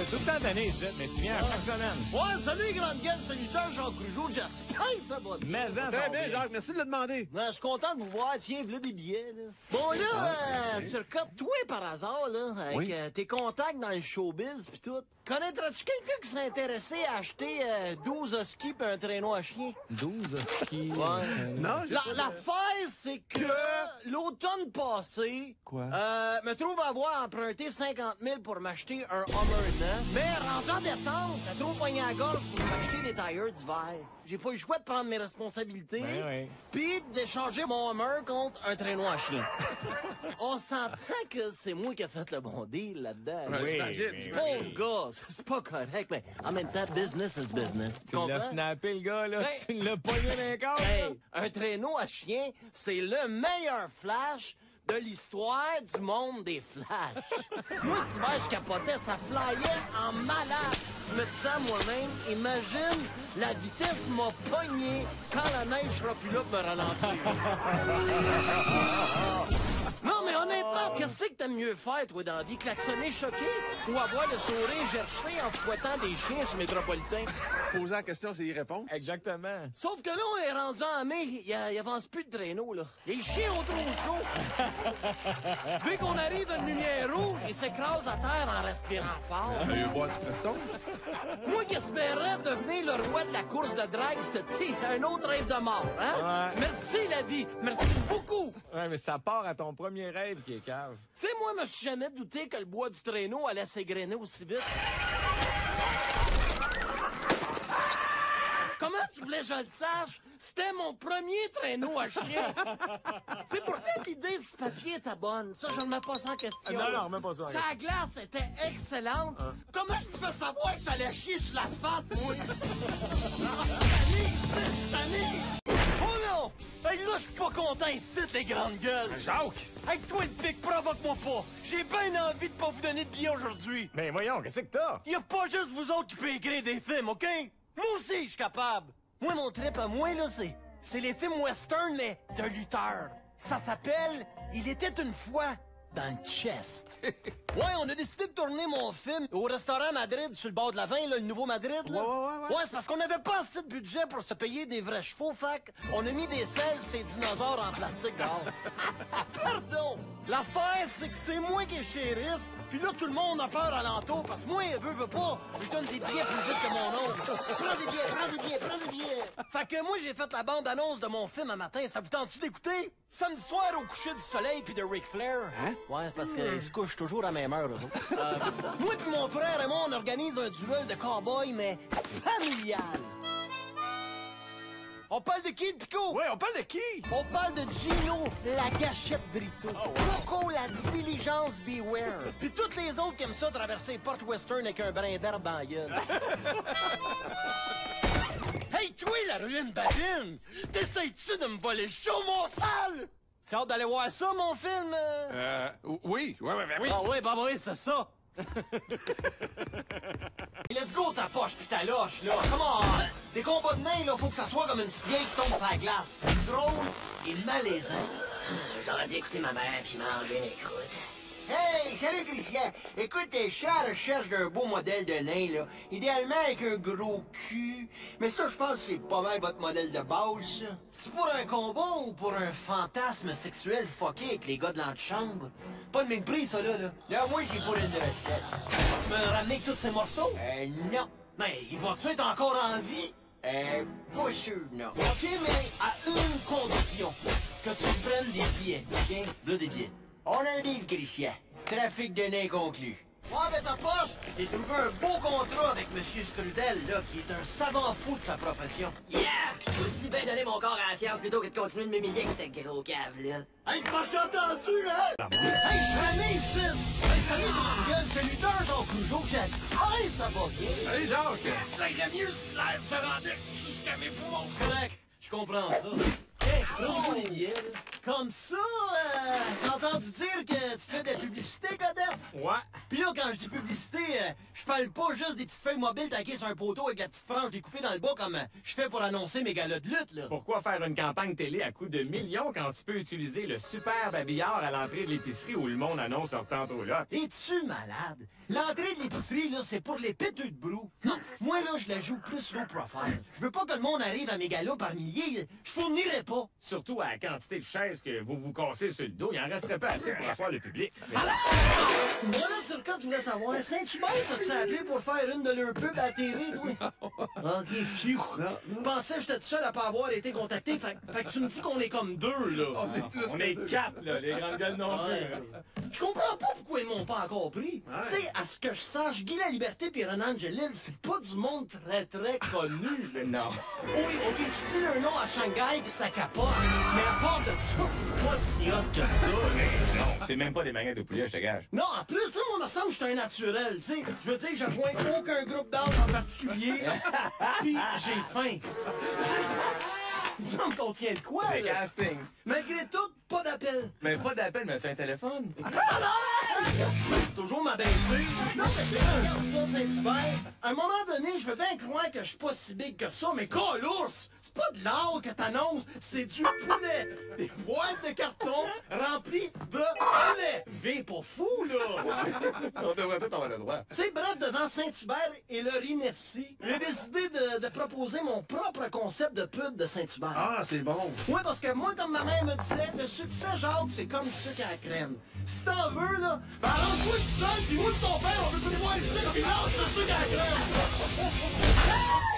t'es tout le temps donné ici, mais tu viens à chaque semaine. Ouais, salut, grande gueule, salutaire, Jean Crugeau, j'espère que ça va bien. Mais ça, Très bien, Jacques, merci de le demander. Ouais, je suis content de vous voir. Tiens, voilà des billets, là. Bon, là, tu recotes, toi, par hasard, là, avec tes contacts dans le showbiz pis tout. Connaîtrais-tu quelqu'un qui serait intéressé à acheter 12 huskies pis un traîneau à chien? 12 skis. Ouais. Non, j'ai L'affaire, c'est que l'automne passé, me trouve avoir emprunté 50 000 pour m'acheter un Hummer neuf. Mais rendu en décembre, j'étais trop poigné à la gorge pour m'acheter des tires d'hiver. J'ai pas eu le choix de prendre mes responsabilités, puis d'échanger mon Hummer contre un traîneau à chien. On s'entend que c'est moi qui ai fait le bon deal là-dedans. Ouais, j'imagine. Pauvre gars, c'est pas correct, mais en même temps, business is business. Tu l'as snappé, le gars, là. Ben- Tu l'as pogné dans les corps, là. Hey, un traîneau à chien, c'est le meilleur flash de l'histoire du monde des flashs. Moi, cet hiver, je capotais, ça flyait en malade. Je me disais à moi-même, imagine, la vitesse m'a pogné quand la neige sera plus là pour me ralentir. Non, mais honnêtement, qu'est-ce que t'aimes mieux faire, toi, dans la vie? Klaxonner choqué ou avoir le sourire gercé en fouettant des chiens sur Métropolitain? Poser la question, c'est y répondre. Exactement. Sauf que là, on est rendu en mai, il avance plus de traîneau, là. Les chiens ont trop chaud. Dès qu'on arrive à une lumière rouge, ils s'écrasent à terre en respirant fort. T'as eu boire du Preston? Moi qui espérais devenir le roi de la course de drague cet été, un autre rêve de mort, hein? Ouais. Merci, la vie. Merci beaucoup. Ouais, mais ça part à ton premier rêve qui est cave. Tu sais, moi, je me suis jamais douté que le bois du traîneau allait s'égrener aussi vite. Comment tu voulais que je le sache? C'était mon premier traîneau à chien. Tu sais, pourtant, l'idée du papier était bonne. Ça, je ne remets pas ça en question. Non, remets pas ça en question. Sa glace était excellente. Comment je pouvais savoir que j'allais chier sur l'asphalte, moi? Oh non! Hey, là, je suis pas content ici, les grandes gueules. Jacques! Hey, toi, le pic, provoque-moi pas. J'ai bien envie de pas vous donner de billets aujourd'hui. Ben voyons, qu'est-ce que t'as? Y a pas juste vous autres qui pouvez écrire des films, OK? Moi aussi, je suis capable. Moi, mon trip à moi, là, c'est les films western, mais de lutteurs. Ça s'appelle « Il était une fois dans le chest ». Ouais, on a décidé de tourner mon film au restaurant Madrid, sur le bord de la 20, là, le nouveau Madrid, là. Ouais. Ouais, c'est parce qu'on n'avait pas assez de budget pour se payer des vrais chevaux, fac. On a mis des selles, ces dinosaures en plastique dehors. Pardon! L'affaire, c'est que c'est moi qui est shérif, puis là, tout le monde a peur alentour, parce que moi, veut pas, je donne des billets plus vite que mon oncle. Prends des billets. Fait que moi, j'ai fait la bande-annonce de mon film un matin. Ça vous tente-tu d'écouter? Samedi soir, au coucher du soleil puis de Ric Flair. Hein? Ouais, parce qu'ils se couchent toujours à la même heure, eux autres. Moi puis mon frère et moi, on organise un duel de cow-boy, mais familial. On parle de qui, Pico? Ouais, on parle de qui? On parle de Gino, la gâchette Brito. Coco, la diligence Beware. Puis toutes les autres qui aiment ça traverser les portes western avec un brin d'herbe dans la gueule. Hey, toi, la ruine babine! T'essayes-tu de me voler le show, mon sale? T'as hâte d'aller voir ça, mon film? Oui. Ah oui, bah oui, c'est ça. Let's go, ta poche pis ta loche, là. Come on! Des combats de nains, là, faut que ça soit comme une petite vieille qui tombe sur la glace. Drôle et malaisant. J'aurais dû écouter ma mère puis manger mes croûtes. Hey, salut Christian! Écoute, je suis à la recherche d'un beau modèle de nain, là. Idéalement avec un gros cul. Mais ça, je pense que c'est pas mal votre modèle de base, ça. C'est pour un combat ou pour un fantasme sexuel fucké avec les gars de l'antichambre? Pas le même prix, ça, là. Là, moi, j'ai pour une recette. Tu me ramener avec tous ces morceaux? Non. Mais ils vont-tu être encore en vie? Pas sûr, non. OK, mais à une condition. Que tu me prennes des billets, OK? Là, des billets. On a un deal, Christian. Trafic de nains conclu. Ouais, mais ta poste, j'ai trouvé un beau contrat avec Monsieur Strudel, là, qui est un savant fou de sa profession. Yeah! Aussi bien donner mon corps à la science plutôt que de continuer de m'humilier avec cette gros cave-là. Hey, c'est pas entendu, hein? Hey, je suis allé ici! Hey, salut, grande gueule, c'est lutteur, Jean Crugeau, j'espère que ça va bien. Allez, Jacques! Ça irait mieux si l'air se rendait jusqu'à mes poumons. Correct, je comprends ça. Hey, prends-moi des billets, là. Comme ça, j'ai entendu dire que tu fais de la publicité, Godette? Ouais. Pis là, quand je dis publicité, je Je parle pas juste des petites feuilles mobiles taquées sur un poteau avec la petite frange découpée dans le bas comme je fais pour annoncer mes galas de lutte, là. Pourquoi faire une campagne télé à coût de millions quand tu peux utiliser le superbe habillard à l'entrée de l'épicerie où le monde annonce leur tente aux lottes? Es-tu malade? L'entrée de l'épicerie, là, c'est pour les péteux de brou. Non, moi, là, je la joue plus low profile. Je veux pas que le monde arrive à mes galas par milliers. Je fournirais pas. Surtout à la quantité de chaises que vous vous cassez sur le dos, il en resterait pas assez pour asseoir le public. Moi, là, sur quoi tu voulais savoir? Saint-Hubert, t'as-tu appelé pour faire une de leurs pubs à la TV, toi? Ok, pfiou. Je pensais que j'étais tout seul à pas avoir été contacté. Fait que tu me dis qu'on est comme deux, là. On est quatre, là, les grandes gueules non plus. Je comprends pas pourquoi ils m'ont pas encore pris. Tu sais, à ce que je sache, Guy Laliberté et Renan Angeline, c'est pas du monde très très connu. Non. Oui, ok, tu dis leur nom à Shanghai pis ça capote. Mais à part de ça, c'est pas si hot que ça. Non, c'est même pas des manettes de poulet, je te gage. Non, en plus, tu sais, moi, me semble que je suis un naturel, tu sais. Je veux dire, je rejoins aucun groupe d'âge en particulier. Puis j'ai faim. Ça me contient de quoi, Le là? casting. Malgré tout, pas d'appel. Mais pas d'appel, mais tu as un téléphone? Toujours ma belle-fille. Non, mais tu sais, regarde ça, Saint-Hubert. À un moment donné, je veux bien croire que je suis pas si big que ça, mais colours! C'est pas de l'or que t'annonces, c'est du poulet. Des boîtes de carton remplies de poulet. V pas fou, là. On devrait tout avoir le droit. Tu sais, bref, devant Saint-Hubert et leur inertie, j'ai décidé de proposer mon propre concept de pub de Saint-Hubert. Ah, c'est bon. Oui, parce que moi, comme ma mère me disait, le succès, Jacques, c'est comme du sucre à la crème. Si t'en veux, là, ben arrange-toi tout seul, puis moi de ton père, on veut plus voir le sucre, puis lâche le sucre à la crème.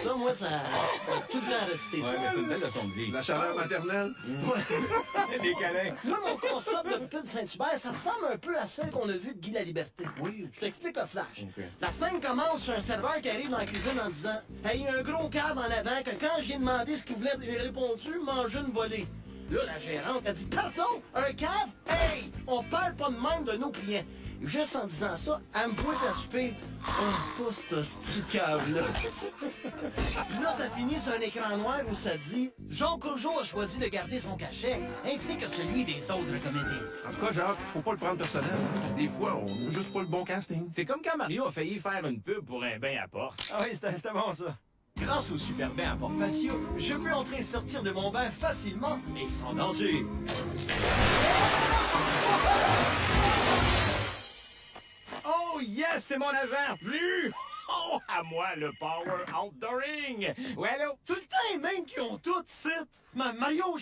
Ça, moi, ça a tout le temps resté ça. Ouais, mais c'est une belle leçon de vie. La chaleur maternelle. Des câlins. Moi, mon concept de pub de Saint-Hubert, ça ressemble un peu à celle qu'on a vue de Guy Laliberté. Oui. Je t'explique le flash. Ok. La scène commence sur un serveur qui arrive dans la cuisine en disant « Hey, il y a un gros cave en avant que quand j'ai demandé ce qu'il voulait, il a répondu « Manger une volée ». Là, la gérante a dit « Pardon, un cave? Hey, on parle pas de même de nos clients. » Juste en disant ça, elle me voit la souper. Oh, pas ce petit cave-là. Puis là, ça finit sur un écran noir où ça dit « Jean Rougeau a choisi de garder son cachet, ainsi que celui des autres comédiens. » En tout cas, Jacques, faut pas le prendre personnel. Des fois, on n'a juste pas le bon casting. C'est comme quand Mario a failli faire une pub pour un bain à porte. Ah oui, c'était bon ça. Grâce au super bain à porte patio, je peux entrer et sortir de mon bain facilement et sans danger. Oh yes, c'est mon agent! Plus! Oh, à moi le power outdooring! Ouais, allô? Tout le temps, les mêmes qui ont tout, site. Mario,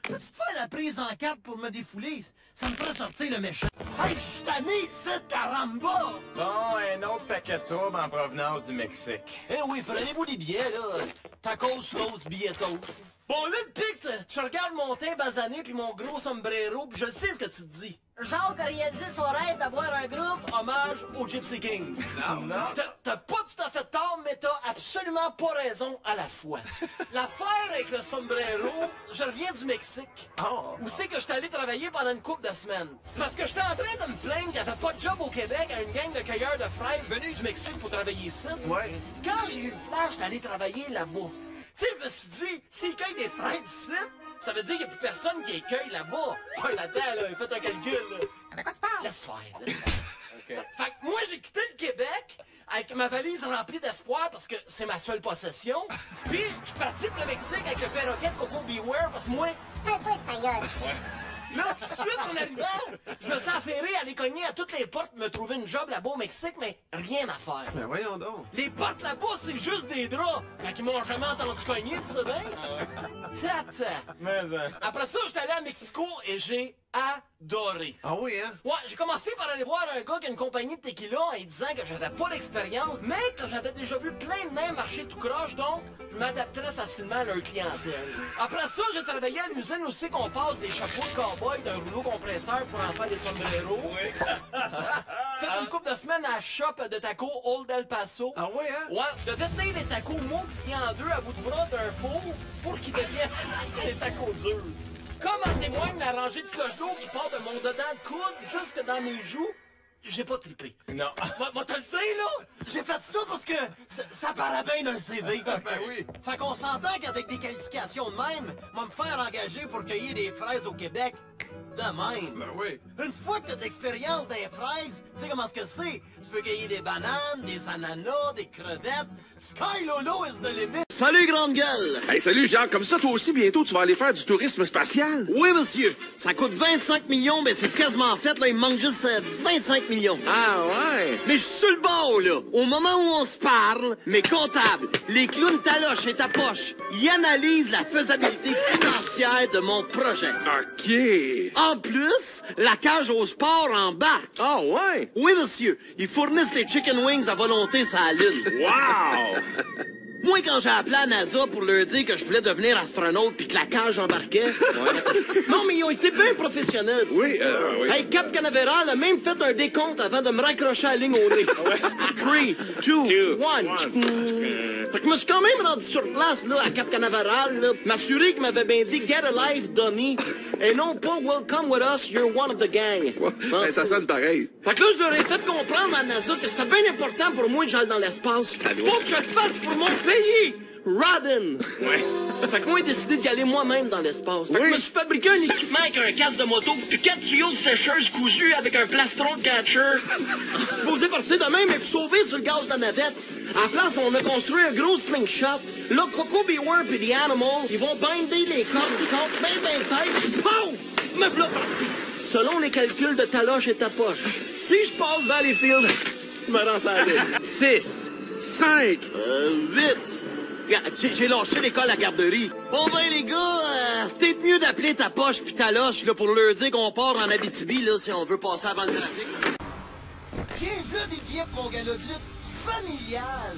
peux-tu te faire la prise en quatre pour me défouler? Ça me ferait sortir le méchant. Hey, je suis tanné, site, caramba! Bon, un autre paquet de troubles en provenance du Mexique. Eh oui, prenez-vous des billets, là. Tacos, toast, billetos. Bon, là, le pic, tu regardes mon teint basané puis mon gros sombrero, puis je sais ce que tu te dis. Jacques a réalisé son rêve d'avoir un groupe. Hommage aux Gypsy Kings. Non. T'as pas tout à fait tort, mais t'as absolument pas raison à la fois. L'affaire avec le sombrero, je reviens du Mexique. Où c'est que j'étais allé travailler pendant une couple de semaines. Parce que j'étais en train de me plaindre qu'il n'y avait pas de job au Québec à une gang de cueilleurs de fraises venus du Mexique pour travailler ici. Ouais. Quand j'ai eu le flash, j'étais allé travailler là-bas. Tu sais, je me suis dit, s'ils cueillent des fraises ici, ça veut dire qu'il n'y a plus personne qui les cueille là-bas. Ouais, là-dedans, là, faites un calcul, là. De quoi tu parles? Laisse faire, là. Fait que moi, j'ai quitté le Québec avec ma valise remplie d'espoir parce que c'est ma seule possession. Puis, je suis parti pour le Mexique avec le perroquet de Coco Beware parce que moi, Un peu espagnol. là, tout de suite, en arrivant, je me suis affairé à aller cogner à toutes les portes, me trouver une job là-bas au Mexique, mais rien à faire. Ben voyons donc. Les portes là-bas, c'est juste des draps. Fait qu'ils m'ont jamais entendu cogner, tu sais bien? Tata. Mais, Après ça, j'étais allé à Mexico et j'ai adoré. Ah oui, hein? Ouais, j'ai commencé par aller voir un gars qui a une compagnie de tequila en lui disant que j'avais pas d'expérience, mais que j'avais déjà vu plein de nains marcher tout croche, donc je m'adapterais facilement à leur clientèle. Après ça, j'ai travaillé à l'usine aussi qu'on passe des chapeaux de cow-boy d'un rouleau compresseur pour en faire des sombreros. Fait une couple de semaines à la shop de tacos Old El Paso. Ah oui, hein? Ouais, je devais tenir des tacos mous pliés en deux à bout de bras d'un four pour qu'ils deviennent des tacos durs. Comme en témoigne la rangée de cloches d'eau qui part de mon dedans de coude jusque dans mes joues, j'ai pas trippé. non. Moi, te le dire, là, j'ai fait ça parce que ça paraît bien d'un CV. Ben oui. Fait qu'on s'entend qu'avec des qualifications de même, moi me faire engager pour cueillir des fraises au Québec, De même. Ben oui. Une fois que t'as de l'expérience dans les fraises, tu sais comment ce que c'est. Tu peux cueillir des bananes, des ananas, des crevettes. Sky Lolo is the limit. Salut, grande gueule! Hey, salut, Jacques. Comme ça, toi aussi, bientôt, tu vas aller faire du tourisme spatial? Oui, monsieur. Ça coûte 25 millions, mais c'est quasiment fait. Là, il me manque juste 25 millions. Ah, ouais. Mais je suis sur le bord, là. Au moment où on se parle, mes comptables, les clowns taloche et ta poche, ils analysent la faisabilité financière de mon projet. OK. En plus, la cage au sport embarque. Ah, ouais. Oui, monsieur. Ils fournissent les chicken wings à volonté sur la Lune. Wow! Moi, quand j'ai appelé à NASA pour leur dire que je voulais devenir astronaute puis que la cage embarquait... Non, mais ils ont été bien professionnels. tu sais. Oui, oui. Hey, Cap Canaveral a même fait un décompte avant de me raccrocher à la ligne au nez. 3, 2, 1. Fait que je me suis quand même rendu sur place, là, à Cap Canaveral, là, m'assurer qu'ils m'avaient bien dit « Get a life, dummy », et non pas « Welcome with us, you're one of the gang ». Ben, ça sonne pareil. Fait que là, je leur ai fait comprendre à NASA que c'était bien important pour moi que j'aille dans l'espace. Faut que je le fasse pour mon pays! Rodden! Ouais. Fait que moi, j'ai décidé d'y aller moi-même dans l'espace. Fait que Oui. je me suis fabriqué un équipement avec un casque de moto, 4 tuyaux de sécheuse cousus avec un plastron de catcher. Posé partir de même et puis sauver sur le gaz de la navette. À la place, on a construit un gros slingshot. Là, Coco Beware pis The Animal, ils vont binder les cordes du compte, ben tête, pouf! Me v'là parti. Selon les calculs de Taloche et ta poche, si je passe Valleyfield, je me rends ça à l'île. 6, 5. 8. J'ai lâché l'école à la garderie. Bon ben les gars, peut-être mieux d'appeler ta poche pis ta loche là, pour leur dire qu'on part en Abitibi là, si on veut passer avant le trafic. Tiens, voilà des billets pour mon gala de lutte familial.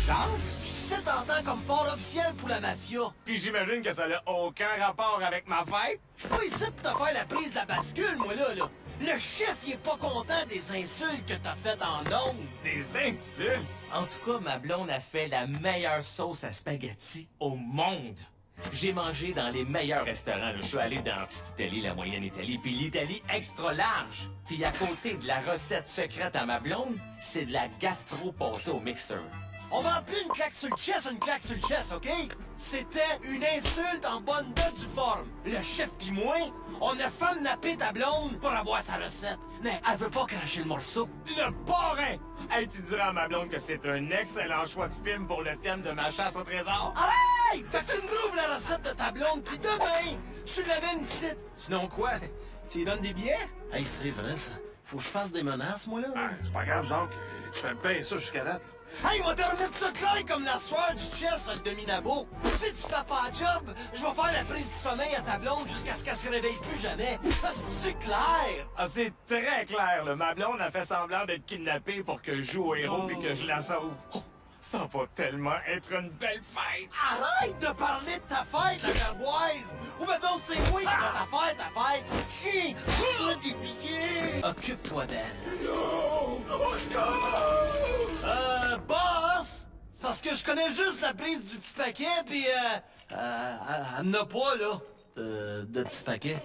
Jacques, je suis tentant comme fort officiel pour la mafia. Puis j'imagine que ça n'a aucun rapport avec ma fête. Je suis pas ici pour te faire la prise de la bascule, moi là. Le chef, il est pas content des insultes que t'as faites en ondes. Des insultes. En tout cas, ma blonde a fait la meilleure sauce à spaghetti au monde. J'ai mangé dans les meilleurs restaurants. Là. Je suis allé dans la petite Italie, la moyenne Italie, puis l'Italie extra large. Puis à côté de la recette secrète à ma blonde, c'est de la gastro passée au mixeur. On va appeler une claque sur le chest une claque sur le chest, OK? C'était une insulte en bonne de due forme. Le chef pis moi, on a nappé ta blonde pour avoir sa recette. Mais elle veut pas cracher le morceau. Le parrain! Hey, tu diras à ma blonde que c'est un excellent choix de film pour le thème de ma chasse au trésor. Hey! Fait que tu me trouves la recette de ta blonde, pis demain, tu l'amènes ici. Sinon quoi? Tu lui donnes des billets? Hey, c'est vrai, ça. Faut que je fasse des menaces, moi, là. Ah, c'est pas grave, Jacques. Tu fais bien ça jusqu'à date. Hey, on va te remettre ça clair comme la soirée du chess avec demi-nabo. Si tu fais pas le job, je vais faire la prise du sommeil à ta blonde jusqu'à ce qu'elle se réveille plus jamais. C'est clair? Ah, c'est très clair, là. Ma blonde a fait semblant d'être kidnappée pour que je joue au héros puis que je la sauve. Oh, ça va tellement être une belle fête! Arrête de parler de ta fête, la gerboise! Ou ben donc c'est moi qui va ta fête! Tiens, prends des billets! Occupe-toi d'elle. Non! Boss! Parce que je connais juste la prise du petit paquet, pis elle n'a pas, là, de petit paquet.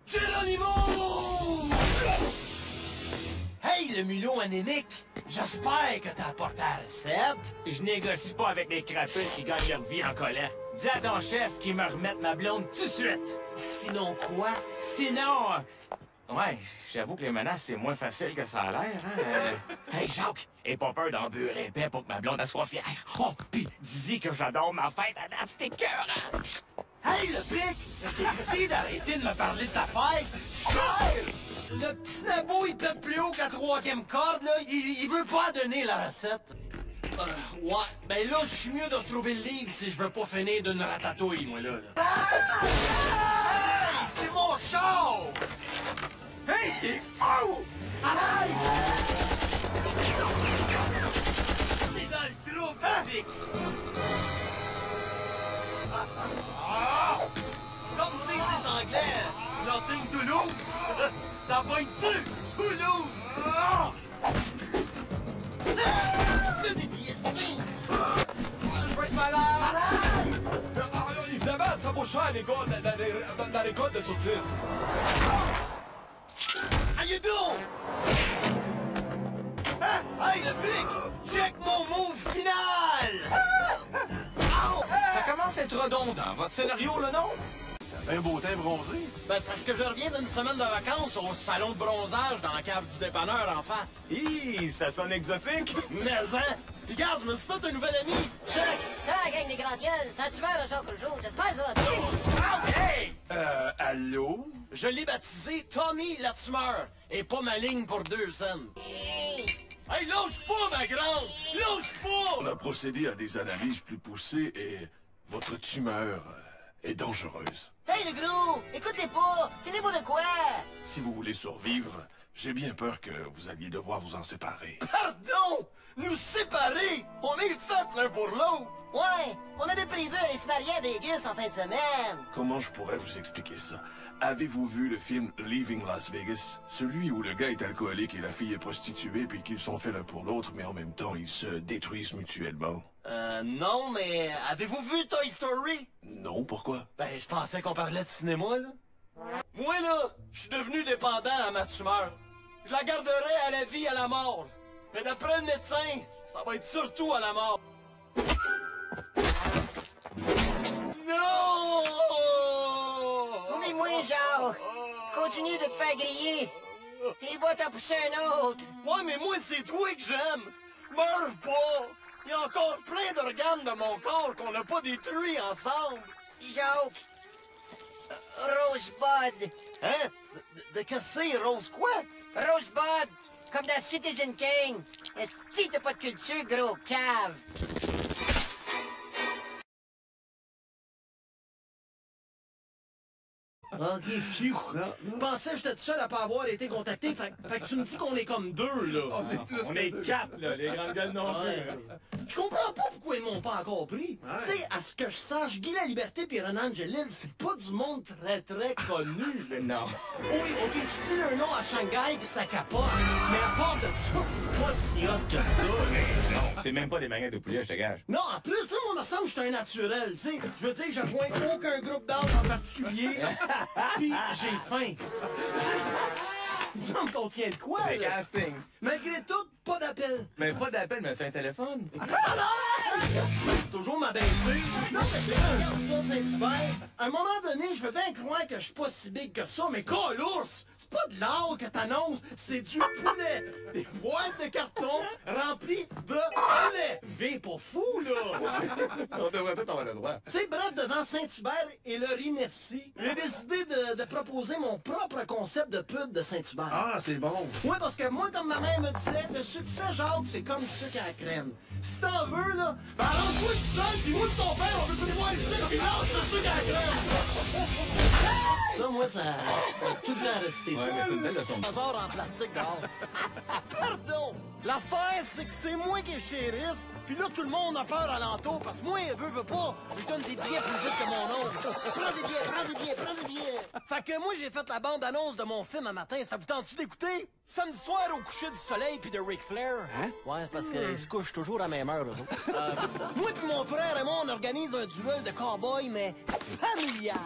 Geronimo! Hey, le mulot anémique! J'espère que t'as apporté la recette. Je négocie pas avec les crapules qui gagnent leur vie en collant. Dis à ton chef qu'il me remette ma blonde tout de suite. Sinon quoi? Sinon... Ouais, j'avoue que les menaces, c'est moins facile que ça a l'air, hein? Hey, Jacques, aie pas peur d'en beurrer épais pour que ma blonde elle soit fière. Oh, pis dis-y que j'adore ma fête à date, c'était écœurant. Hey, le pic! Je t'ai dit d'arrêter de me parler de ta fête! Claire! Le petit nabo, il pète plus haut que la 3e corde, là. Il veut pas donner la recette. Ouais, ben là, je suis mieux de retrouver le livre si je veux pas finir d'une ratatouille, moi, là. Hey! C'est mon char! Hey, il est fou! Arrête! C'est dans le trou, Pic! Comme disent les Anglais, nothing to lose. T'en pognes-tu? Toulouse! Des billets. Je vais être malade! Évidemment, ça vaut cher dans les côtes de saucisses. How you doing? Hey, le Vic! Check mon move final! Ça commence à être redondant, votre scénario, là, non? Un beau teint bronzé. Ben, c'est parce que je reviens d'une semaine de vacances au salon de bronzage dans la cave du dépanneur en face. Hi, ça sonne exotique. Mais hein! Pis regarde, je me suis fait un nouvel ami! Check! Ça, la gang des grandes gueules, ça tu meurs un jour que le jour, j'espère ça va bien. Hey! Allô? Je l'ai baptisé Tommy Latumeur, et pas ma ligne pour 2 cents. Hey, lâche pas, ma grande! Lâche On pas! a procédé à des analyses plus poussées et votre tumeur est dangereuse. Hey, le gros, écoute-les pas, c'est des mots de quoi? Si vous voulez survivre, j'ai bien peur que vous alliez devoir vous en séparer. Pardon! Nous séparer! On est faits l'un pour l'autre! Ouais, on avait prévu aller se marier à Vegas en fin de semaine. Comment je pourrais vous expliquer ça? Avez-vous vu le film Leaving Las Vegas? Celui où le gars est alcoolique et la fille est prostituée puis qu'ils sont faits l'un pour l'autre, mais en même temps ils se détruisent mutuellement. Non, mais avez-vous vu Toy Story? Non, pourquoi? Ben, je pensais qu'on parlait de cinéma, là. Moi, là, je suis devenu dépendant à ma tumeur. Je la garderai à la vie, à la mort. Mais d'après le médecin, ça va être surtout à la mort. Non! Oublie-moi, Jacques. Continue de te faire griller. Il va t'en pousser un autre. Ouais, mais moi, c'est toi que j'aime. Meurs pas. Il y a encore plein d'organes de mon corps qu'on n'a pas détruits ensemble. Jacques. Rosebud. Hein? De que c'est, Rose quoi? Rosebud. Comme dans Citizen Kane. Est-ce que t'as pas de culture, gros cave? Ok, phew. Je pensais que j'étais tout seul à pas avoir été contacté. Fait que tu me dis qu'on est comme 2, là. On est 4, là, les grandes gueules non Ouais. Je comprends pas pourquoi ils m'ont pas encore pris. Tu sais, à ce que je sache, Guy Laliberté et Renan Angeline, c'est pas du monde très très connu. Non. Oui, ok, tu dis leur nom à Shanghai pis ça capote. Mais à part de ça, c'est pas si hot que ça. Non, c'est même pas des manettes de poulet, je te gage. Non, en plus, tu sais, moi, me semble que je suis un naturel, tu sais. Je veux dire, je rejoins aucun groupe d'âge en particulier. Puis j'ai faim. Ça me contient de quoi, Le là? casting. Malgré tout, pas d'appel. Mais pas d'appel, mais as-tu un téléphone? Toujours ma belle-fille. Non, mais tu sais, regarde ça, Saint-Hubert. À un moment donné, je veux bien croire que je suis pas si big que ça, mais colours! C'est pas de l'or que t'annonces, c'est du poulet. Des boîtes de carton remplies de poulet. V pas fou, là. On devrait tout avoir le droit. Tu sais, bref, devant Saint-Hubert et leur inertie, j'ai décidé de proposer mon propre concept de pub de Saint-Hubert. Ah, c'est bon. Oui, parce que moi, comme ma mère me disait, le succès, Jacques, c'est comme du sucre à la crème. Si t'en veux, là, ben arrange-toi tout seul, puis moi de ton père, on veut plus voir le sucre, puis lâche le sucre à la crème. Ça, moi, ça a tout le temps resté Ouais, mais c'est une belle leçon. Trésor en plastique dehors. Pardon! L'affaire, c'est que c'est moi qui est shérif, puis là, tout le monde a peur alentour, parce que moi, veut pas, je donne des billets plus vite que mon oncle. Prends des billets, prends des billets, prends des billets! Fait que moi, j'ai fait la bande-annonce de mon film un matin, ça vous tente-tu d'écouter? Samedi soir, au coucher du soleil puis de Ric Flair. Hein? Ouais, parce qu'ils se couchent toujours à même heure, eux autres. Moi puis mon frère et moi, on organise un duel de cow-boy, mais familial.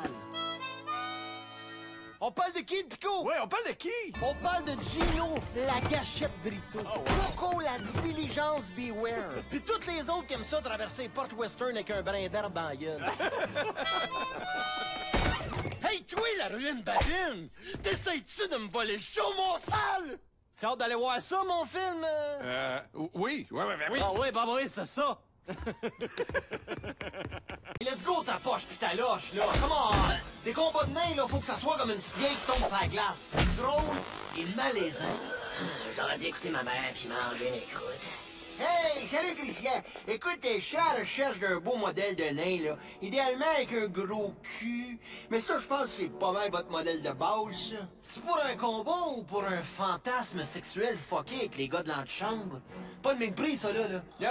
On parle de qui, Pico? Ouais, on parle de qui? On parle de Gino, la gâchette Brito. Coco, la diligence Beware. Puis toutes les autres qui aiment ça traverser Port Western avec un brin d'herbe dans la gueule. Hey, toi, la ruine badine! T'essayes-tu de me voler le show, mon sale? Tu as hâte d'aller voir ça, mon film? Oui, oui. Ah oui, bah oui, c'est ça. Let's go ta poche pis ta loche, là. Come on! Des combats de nains, là, faut que ça soit comme une petite vieille qui tombe sur la glace. Drôle et malaisant. J'aurais dû écouter ma mère puis manger mes croûtes. Hey, salut Christian! Écoute, je suis à la recherche d'un beau modèle de nain, là. Idéalement avec un gros cul. Mais ça, je pense que c'est pas mal votre modèle de base, ça. C'est pour un combat ou pour un fantasme sexuel fucké avec les gars de l'antichambre? Pas le même prix, ça, là. Yep.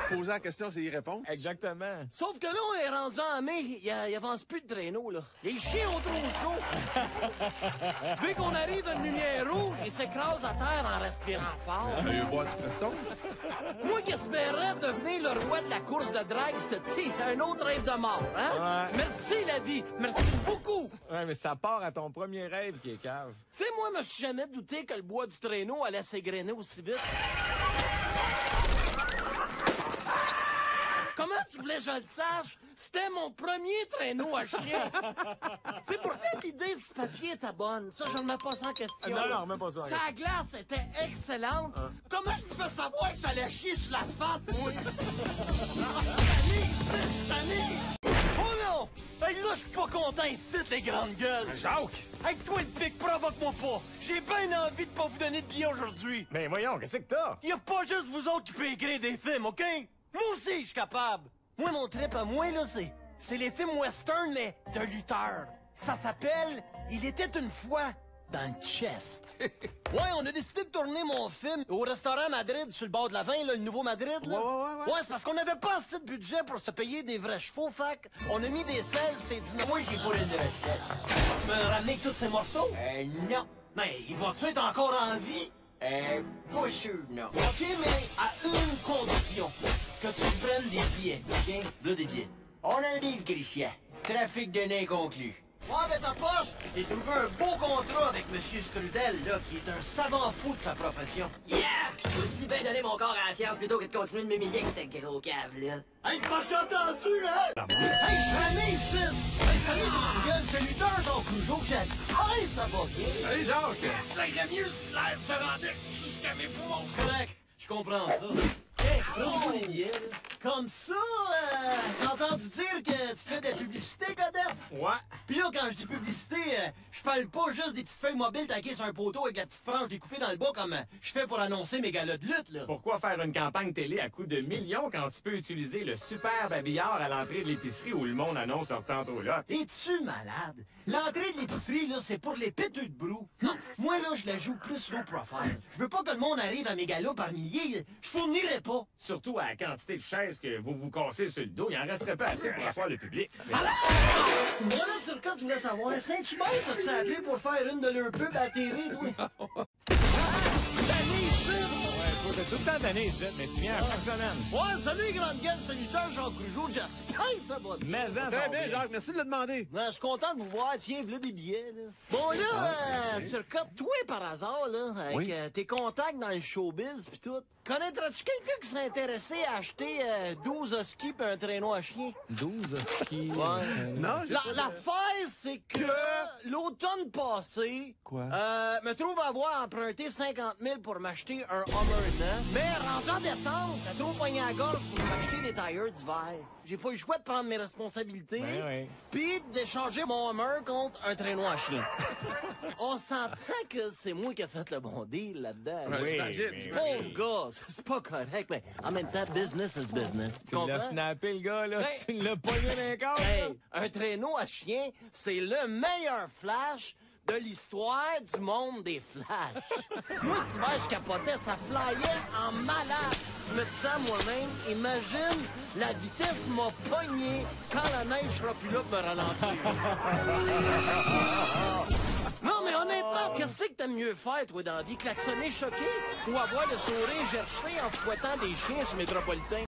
Poser la question, c'est y répondre. Exactement. Sauf que là, on est rendu en mai, il avance plus de traîneau, là. Les chiens ont trop chaud. Dès qu'on arrive à une lumière rouge, ils s'écrasent à terre en respirant fort. Salut, bois du Preston. Moi qui espérais devenir le roi de la course de drague cet été, un autre rêve de mort, hein? Ouais. Merci, la vie. Merci beaucoup. Ouais, mais ça part à ton premier rêve qui est cave. Tu sais, moi, je me suis jamais douté que le bois du traîneau allait s'égrener aussi vite. tu voulais que je le sache? C'était mon premier traîneau à chien. Tu sais, pourtant, l'idée du papier était bonne. Ça, je ne mets pas ça en question. Non, remets pas ça en question. Sa glace était excellente. Comment je pouvais savoir que ça allait chier sur l'asphalte, moi? Oh non! Hey, là, je suis pas content ici, les grandes gueules. Jacques! Hey, toi, le pic, provoque-moi pas. J'ai bien envie de pas vous donner de billets aujourd'hui. Ben voyons, qu'est-ce que t'as? Y a pas juste vous autres qui pouvez écrire des films, OK? Moi aussi, je suis capable. Moi, mon trip à moi, là, c'est les films western, mais de lutteurs. Ça s'appelle « Il était une fois dans le chest ». Ouais, on a décidé de tourner mon film au restaurant Madrid, sur le bord de la 20, là, le nouveau Madrid, là. Ouais, c'est parce qu'on avait pas assez de budget pour se payer des vrais chevaux, fac. On a mis des selles, c'est dit... Moi, j'ai pas une recette. Tu me ramener tous ces morceaux? Non. Mais ils vont-tu être encore en vie? Pas sûr, non. OK, mais à une condition. Que tu me prennes des billets, OK? Là, des billets. On a un deal, Christian. Trafic de nains conclu. Ouais, mais ta poste, j'ai trouvé un beau contrat avec M. Strudel, là, qui est un savant fou de sa profession. Yeah! Aussi bien donner mon corps à la science plutôt que de continuer de m'humilier avec cette gros cave, là. Hey, tu m'as entendu, hein? Hey, je suis allé ici! Hey, salut, mon gueule, c'est lutteur, Jean Rougeau, j'ai assis. Hey, ça va bien? Salut, Jacques! Ça irait mieux si l'air se rendait jusqu'à mes poumons. Correct, je comprends ça. Hey, prends-moi des billets, là. Comme ça, j'ai entendu dire que tu fais de la publicité, Godette? Ouais. Pis là, quand je dis publicité, je parle pas juste des petites feuilles mobiles taquées sur un poteau avec la petite frange découpée dans le bas comme je fais pour annoncer mes galas de lutte, là. Pourquoi faire une campagne télé à coût de millions quand tu peux utiliser le superbe habillard à l'entrée de l'épicerie où le monde annonce leur tente aux lottes? Es-tu malade? L'entrée de l'épicerie, là, c'est pour les péteux de brou. Non, moi, là, je la joue plus low profile. Je veux pas que le monde arrive à mes galas par milliers. Je fournirais pas. Surtout à la quantité de chaises que vous vous cassez sur le dos, il en resterait pas assez pour asseoir le public. Moi, là, sur quoi tu voulais savoir? Saint-Hubert, t'as-tu appelé pour faire une de leurs pubs à la TV, toi? Salut, ici! Ouais, t'as tout le temps d'année ici, mais tu viens à chaque semaine. Ouais, salut, les grandes gueules, c'est lutteur Jean Rougeau, j'espère que ça va bien. Mais ça Très bien, Jacques, merci de le demander. Ouais, je suis content de vous voir. Tiens, voilà des billets, là. Bon, là, Turcotte, toi, par hasard, là, avec tes contacts dans le showbiz pis tout, connaîtrais-tu quelqu'un qui serait intéressé à acheter 12 huskies pis un traîneau à chien? 12 skis. Ouais. Non, L'affaire, c'est que l'automne passé, me trouve avoir emprunté 50 000 pour m'acheter un Hummer neuf. Mais rendu en décembre, j'étais trop pogné à la gorge pour m'acheter des tires d'hiver. J'ai pas eu le choix de prendre mes responsabilités, puis d'échanger mon Hummer contre un traîneau à chien. On s'entend que c'est moi qui ai fait le bon deal là-dedans. Oui, j'imagine. mais- Pauvre gars, c'est pas correct, mais en même temps, business is business. Tu l'as snappé, le gars, là. Ben- Tu l'as pogné dans les corps, là. Hey, un traîneau à chien, c'est le meilleur flash de l'histoire du monde des flashs. Moi, cet hiver, je capotais, ça flyait en malade. Je me disais à moi-même, imagine, la vitesse m'a pogné quand la neige sera plus là pour me ralentir. Non, mais honnêtement, qu'est-ce que t'aimes mieux faire, toi, dans la vie? Klaxonner choqué ou avoir le sourire gerché en fouettant des chiens sur Métropolitain?